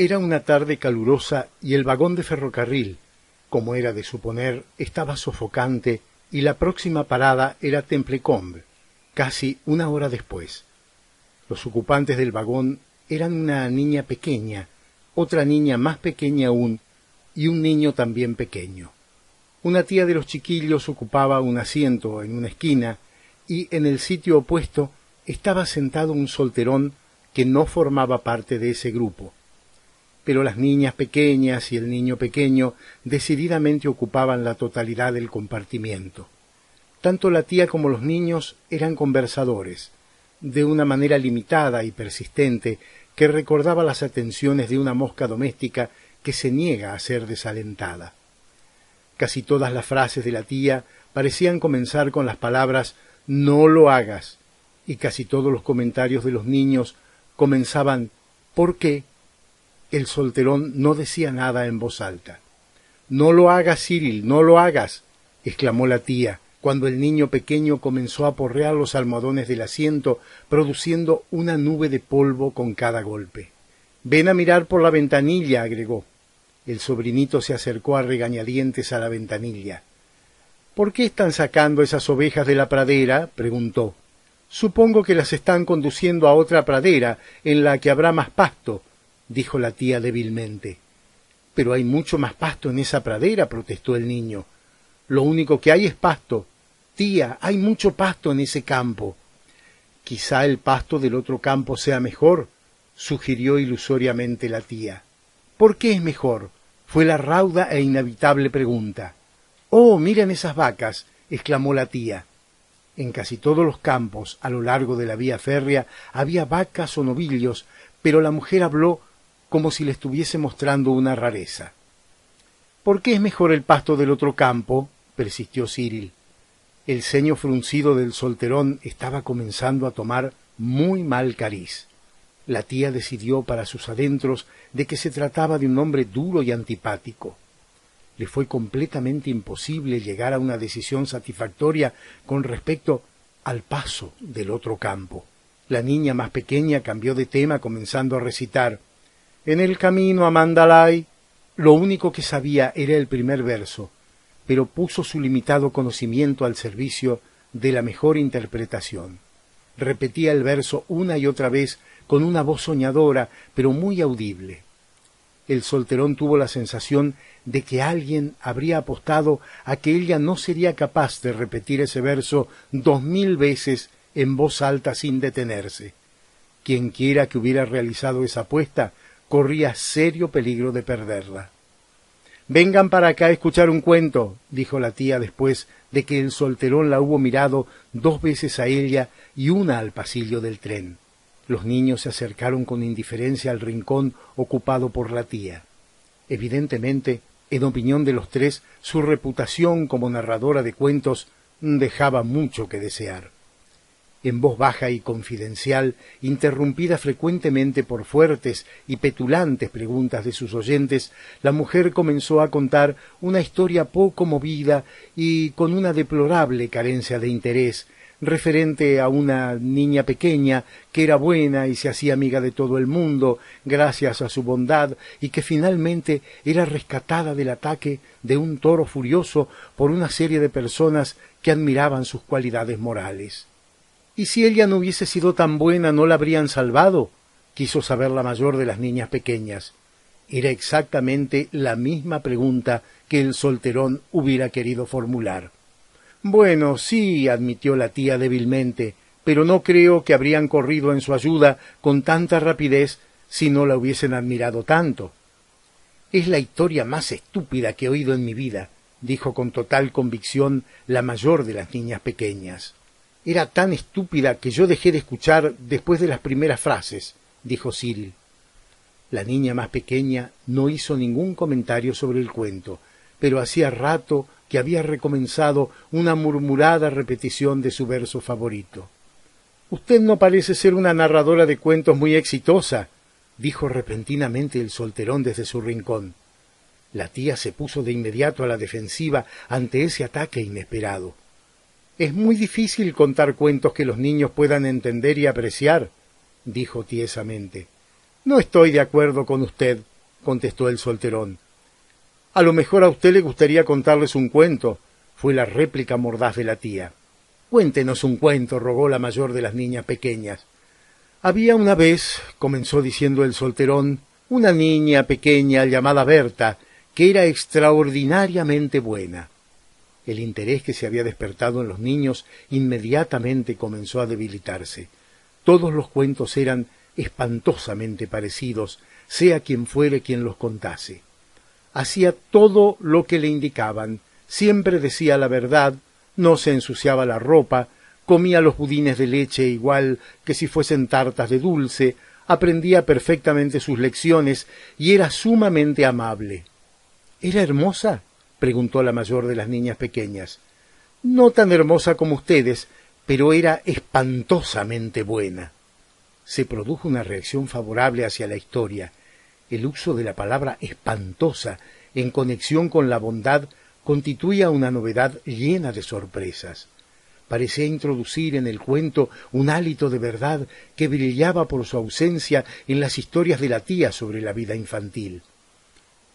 Era una tarde calurosa y el vagón de ferrocarril, como era de suponer, estaba sofocante y la próxima parada era Templecombe, casi una hora después. Los ocupantes del vagón eran una niña pequeña, otra niña más pequeña aún y un niño también pequeño. Una tía de los chiquillos ocupaba un asiento en una esquina y en el sitio opuesto estaba sentado un solterón que no formaba parte de ese grupo. Pero las niñas pequeñas y el niño pequeño decididamente ocupaban la totalidad del compartimiento. Tanto la tía como los niños eran conversadores, de una manera limitada y persistente que recordaba las atenciones de una mosca doméstica que se niega a ser desalentada. Casi todas las frases de la tía parecían comenzar con las palabras «no lo hagas», y casi todos los comentarios de los niños comenzaban «¿por qué?». El solterón no decía nada en voz alta. «No lo hagas, Cyril, no lo hagas», exclamó la tía, cuando el niño pequeño comenzó a porrear los almohadones del asiento, produciendo una nube de polvo con cada golpe. «Ven a mirar por la ventanilla», agregó. El sobrinito se acercó a regañadientes a la ventanilla. «¿Por qué están sacando esas ovejas de la pradera?», preguntó. «Supongo que las están conduciendo a otra pradera, en la que habrá más pasto», dijo la tía débilmente. «Pero hay mucho más pasto en esa pradera», protestó el niño. «Lo único que hay es pasto. Tía, hay mucho pasto en ese campo». «Quizá el pasto del otro campo sea mejor», sugirió ilusoriamente la tía. «¿Por qué es mejor?», fue la rauda e inevitable pregunta. «Oh, miren esas vacas», exclamó la tía. En casi todos los campos, a lo largo de la vía férrea, había vacas o novillos, pero la mujer habló como si le estuviese mostrando una rareza. «¿Por qué es mejor el pasto del otro campo?», persistió Cyril. El ceño fruncido del solterón estaba comenzando a tomar muy mal cariz. La tía decidió para sus adentros de que se trataba de un hombre duro y antipático. Le fue completamente imposible llegar a una decisión satisfactoria con respecto al paso del otro campo. La niña más pequeña cambió de tema comenzando a recitar «En el camino a Mandalay». Lo único que sabía era el primer verso, pero puso su limitado conocimiento al servicio de la mejor interpretación. Repetía el verso una y otra vez con una voz soñadora, pero muy audible. El solterón tuvo la sensación de que alguien habría apostado a que ella no sería capaz de repetir ese verso 2000 veces en voz alta sin detenerse. Quienquiera que hubiera realizado esa apuesta corría serio peligro de perderla. «Vengan para acá a escuchar un cuento», dijo la tía después de que el solterón la hubo mirado 2 veces a ella y una al pasillo del tren. Los niños se acercaron con indiferencia al rincón ocupado por la tía. Evidentemente, en opinión de los tres, su reputación como narradora de cuentos dejaba mucho que desear. En voz baja y confidencial, interrumpida frecuentemente por fuertes y petulantes preguntas de sus oyentes, la mujer comenzó a contar una historia poco movida y con una deplorable carencia de interés, referente a una niña pequeña que era buena y se hacía amiga de todo el mundo gracias a su bondad y que finalmente era rescatada del ataque de un toro furioso por una serie de personas que admiraban sus cualidades morales. «¿Y si ella no hubiese sido tan buena, no la habrían salvado?», quiso saber la mayor de las niñas pequeñas. Era exactamente la misma pregunta que el solterón hubiera querido formular. «Bueno, sí», admitió la tía débilmente, «pero no creo que habrían corrido en su ayuda con tanta rapidez si no la hubiesen admirado tanto». «Es la historia más estúpida que he oído en mi vida», dijo con total convicción la mayor de las niñas pequeñas. «Era tan estúpida que yo dejé de escuchar después de las primeras frases», dijo Cyril. La niña más pequeña no hizo ningún comentario sobre el cuento, pero hacía rato que había recomenzado una murmurada repetición de su verso favorito. «Usted no parece ser una narradora de cuentos muy exitosa», dijo repentinamente el solterón desde su rincón. La tía se puso de inmediato a la defensiva ante ese ataque inesperado. «Es muy difícil contar cuentos que los niños puedan entender y apreciar», dijo tiesamente. «No estoy de acuerdo con usted», contestó el solterón. A lo mejor a usted le gustaría contarles un cuento, fue la réplica mordaz de la tía. Cuéntenos un cuento, rogó la mayor de las niñas pequeñas. Había una vez, comenzó diciendo el solterón, una niña pequeña llamada Berta, que era extraordinariamente buena. El interés que se había despertado en los niños inmediatamente comenzó a debilitarse. Todos los cuentos eran espantosamente parecidos, sea quien fuere quien los contase. Hacía todo lo que le indicaban, siempre decía la verdad, no se ensuciaba la ropa, comía los budines de leche igual que si fuesen tartas de dulce, aprendía perfectamente sus lecciones y era sumamente amable. ¿Era hermosa?, preguntó la mayor de las niñas pequeñas. No tan hermosa como ustedes, pero era espantosamente buena. Se produjo una reacción favorable hacia la historia. El uso de la palabra espantosa en conexión con la bondad constituía una novedad llena de sorpresas. Parecía introducir en el cuento un hálito de verdad que brillaba por su ausencia en las historias de la tía sobre la vida infantil.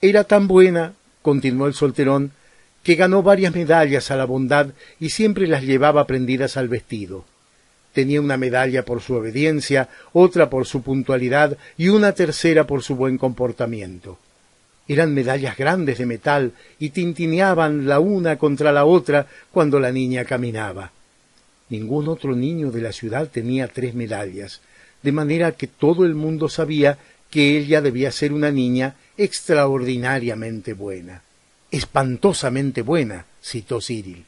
Era tan buena, continuó el solterón, que ganó varias medallas a la bondad y siempre las llevaba prendidas al vestido. Tenía una medalla por su obediencia, otra por su puntualidad y una tercera por su buen comportamiento. Eran medallas grandes de metal y tintineaban la una contra la otra cuando la niña caminaba. Ningún otro niño de la ciudad tenía 3 medallas, de manera que todo el mundo sabía que ella debía ser una niña extraordinariamente buena. Espantosamente buena, citó Cyril.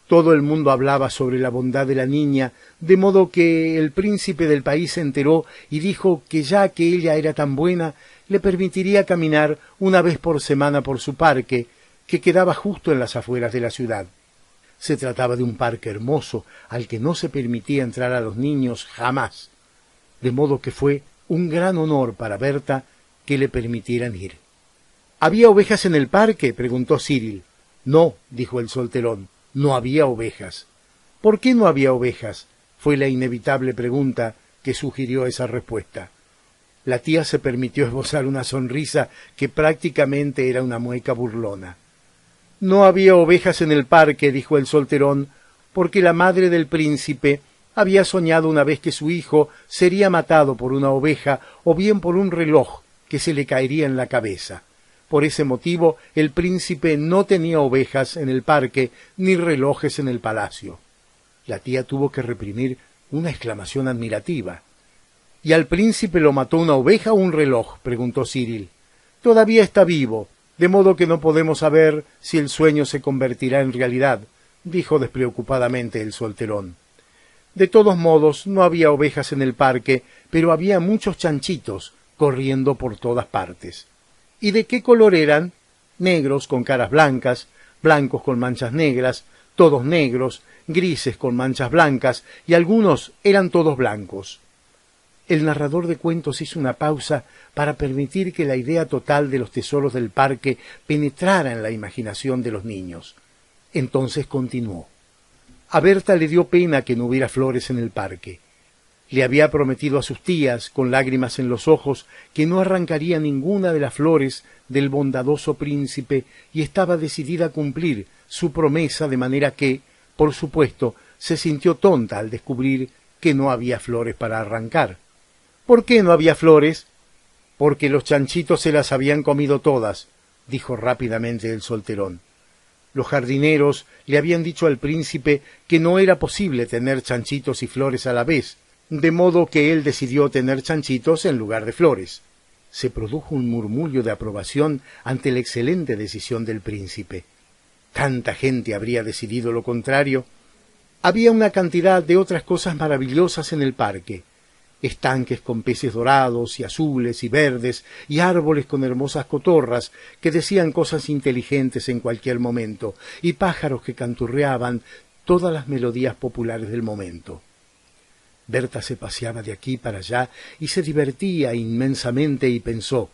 Todo el mundo hablaba sobre la bondad de la niña, de modo que el príncipe del país se enteró y dijo que ya que ella era tan buena, le permitiría caminar una vez por semana por su parque, que quedaba justo en las afueras de la ciudad. Se trataba de un parque hermoso, al que no se permitía entrar a los niños jamás, de modo que fue un gran honor para Berta que le permitieran ir. ¿Había ovejas en el parque?, preguntó Cyril. No, dijo el solterón, no había ovejas. ¿Por qué no había ovejas?, fue la inevitable pregunta que sugirió esa respuesta. La tía se permitió esbozar una sonrisa que prácticamente era una mueca burlona. No había ovejas en el parque, dijo el solterón, porque la madre del príncipe había soñado una vez que su hijo sería matado por una oveja o bien por un reloj que se le caería en la cabeza. Por ese motivo el príncipe no tenía ovejas en el parque ni relojes en el palacio. La tía tuvo que reprimir una exclamación admirativa. ¿Y al príncipe lo mató una oveja o un reloj?, preguntó Cyril. Todavía está vivo, de modo que no podemos saber si el sueño se convertirá en realidad, dijo despreocupadamente el solterón. De todos modos, no había ovejas en el parque, pero había muchos chanchitos corriendo por todas partes. ¿Y de qué color eran? Negros con caras blancas, blancos con manchas negras, todos negros, grises con manchas blancas, y algunos eran todos blancos. El narrador de cuentos hizo una pausa para permitir que la idea total de los tesoros del parque penetrara en la imaginación de los niños. Entonces continuó. A Berta le dio pena que no hubiera flores en el parque. Le había prometido a sus tías, con lágrimas en los ojos, que no arrancaría ninguna de las flores del bondadoso príncipe y estaba decidida a cumplir su promesa, de manera que, por supuesto, se sintió tonta al descubrir que no había flores para arrancar. ¿Por qué no había flores? Porque los chanchitos se las habían comido todas, dijo rápidamente el solterón. Los jardineros le habían dicho al príncipe que no era posible tener chanchitos y flores a la vez, de modo que él decidió tener chanchitos en lugar de flores. Se produjo un murmullo de aprobación ante la excelente decisión del príncipe. ¿Tanta gente habría decidido lo contrario? Había una cantidad de otras cosas maravillosas en el parque. Estanques con peces dorados y azules y verdes, y árboles con hermosas cotorras que decían cosas inteligentes en cualquier momento, y pájaros que canturreaban todas las melodías populares del momento. Berta se paseaba de aquí para allá y se divertía inmensamente y pensó: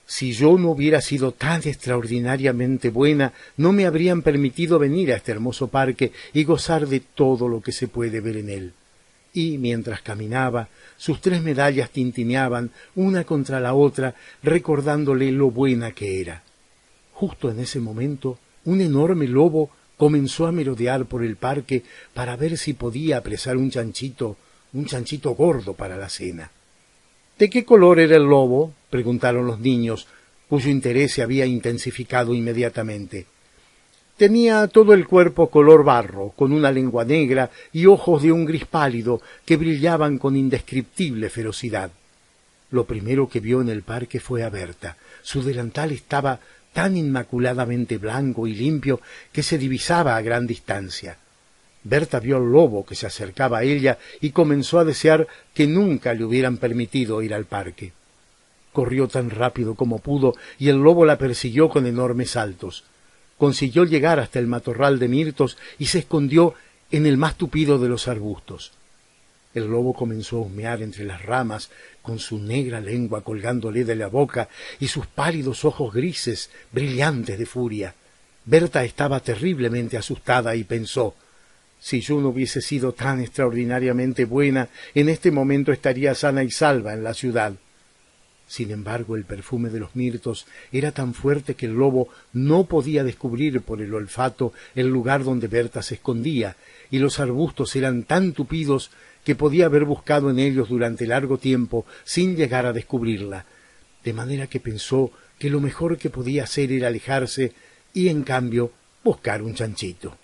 si yo no hubiera sido tan extraordinariamente buena, no me habrían permitido venir a este hermoso parque y gozar de todo lo que se puede ver en él. y, mientras caminaba, sus 3 medallas tintineaban una contra la otra, recordándole lo buena que era. Justo en ese momento, un enorme lobo comenzó a merodear por el parque para ver si podía apresar un chanchito gordo para la cena. —¿De qué color era el lobo? —preguntaron los niños, cuyo interés se había intensificado inmediatamente. Tenía todo el cuerpo color barro, con una lengua negra y ojos de un gris pálido que brillaban con indescriptible ferocidad. Lo primero que vio en el parque fue a Berta. Su delantal estaba tan inmaculadamente blanco y limpio que se divisaba a gran distancia. Berta vio al lobo que se acercaba a ella y comenzó a desear que nunca le hubieran permitido ir al parque. Corrió tan rápido como pudo y el lobo la persiguió con enormes saltos. Consiguió llegar hasta el matorral de mirtos y se escondió en el más tupido de los arbustos. El lobo comenzó a humear entre las ramas, con su negra lengua colgándole de la boca y sus pálidos ojos grises, brillantes de furia. Berta estaba terriblemente asustada y pensó: si yo no hubiese sido tan extraordinariamente buena, en este momento estaría sana y salva en la ciudad. Sin embargo, el perfume de los mirtos era tan fuerte que el lobo no podía descubrir por el olfato el lugar donde Berta se escondía, y los arbustos eran tan tupidos que podía haber buscado en ellos durante largo tiempo sin llegar a descubrirla, de manera que pensó que lo mejor que podía hacer era alejarse y, en cambio, buscar un chanchito.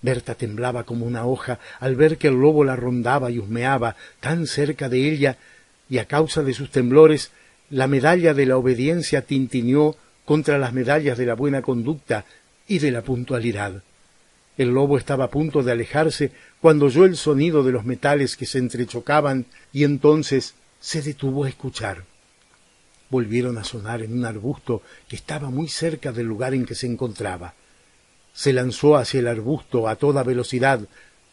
Berta temblaba como una hoja al ver que el lobo la rondaba y husmeaba tan cerca de ella, y a causa de sus temblores la medalla de la obediencia tintineó contra las medallas de la buena conducta y de la puntualidad. El lobo estaba a punto de alejarse cuando oyó el sonido de los metales que se entrechocaban y entonces se detuvo a escuchar. Volvieron a sonar en un arbusto que estaba muy cerca del lugar en que se encontraba. Se lanzó hacia el arbusto a toda velocidad,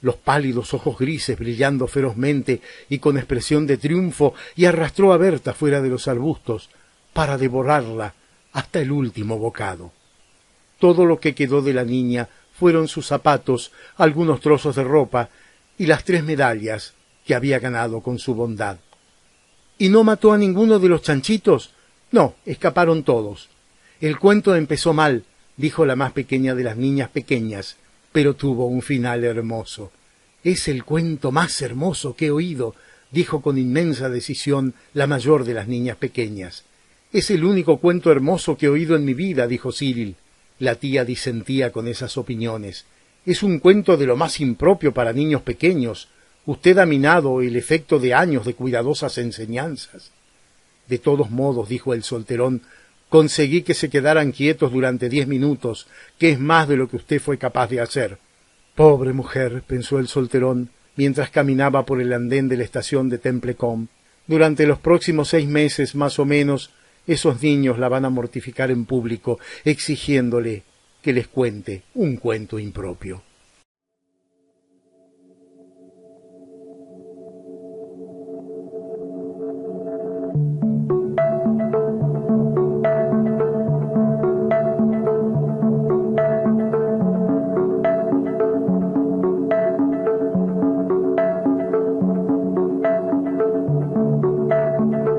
los pálidos ojos grises brillando ferozmente y con expresión de triunfo, y arrastró a Berta fuera de los arbustos para devorarla hasta el último bocado. Todo lo que quedó de la niña fueron sus zapatos, algunos trozos de ropa y las 3 medallas que había ganado con su bondad. ¿Y no mató a ninguno de los chanchitos? No, escaparon todos. El cuento empezó mal, dijo la más pequeña de las niñas pequeñas, pero tuvo un final hermoso. Es el cuento más hermoso que he oído, dijo con inmensa decisión la mayor de las niñas pequeñas. Es el único cuento hermoso que he oído en mi vida, dijo Cyril. La tía disentía con esas opiniones. Es un cuento de lo más impropio para niños pequeños. Usted ha minado el efecto de años de cuidadosas enseñanzas. De todos modos, dijo el solterón, conseguí que se quedaran quietos durante 10 minutos, que es más de lo que usted fue capaz de hacer. Pobre mujer, pensó el solterón, mientras caminaba por el andén de la estación de Templecombe. Durante los próximos 6 meses, más o menos, esos niños la van a mortificar en público, exigiéndole que les cuente un cuento impropio.